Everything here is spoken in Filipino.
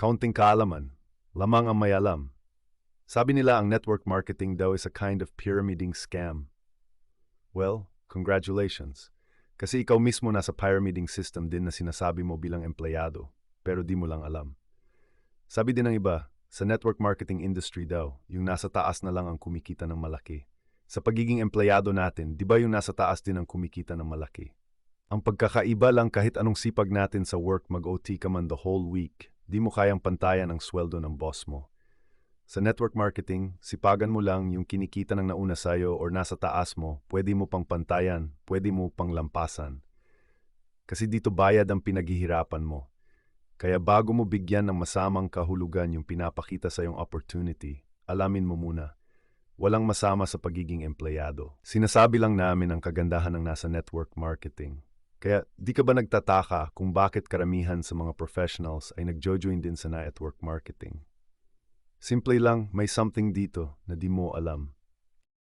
Kaunting kaalaman, lamang ang may alam. Sabi nila ang network marketing daw is a kind of pyramiding scam. Well, congratulations. Kasi ikaw mismo nasa pyramiding system din na sinasabi mo bilang empleyado, pero di mo lang alam. Sabi din ng iba, sa network marketing industry daw, yung nasa taas na lang ang kumikita ng malaki. Sa pagiging empleyado natin, di ba yung nasa taas din ang kumikita ng malaki? Ang pagkakaiba lang kahit anong sipag natin sa work mag-OT ka man the whole week, di mo kayang pantayan ang sweldo ng boss mo. Sa network marketing, sipagan mo lang yung kinikita ng nauna sa'yo or nasa taas mo, pwede mo pang pantayan, pwede mo pang lampasan. Kasi dito bayad ang pinaghihirapan mo. Kaya bago mo bigyan ng masamang kahulugan yung pinapakita sa iyong opportunity, alamin mo muna, walang masama sa pagiging empleyado. Sinasabi lang namin ang kagandahan ng nasa network marketing. Kaya di ka ba nagtataka kung bakit karamihan sa mga professionals ay nagjo-join din sa network marketing? Simple lang, may something dito na di mo alam.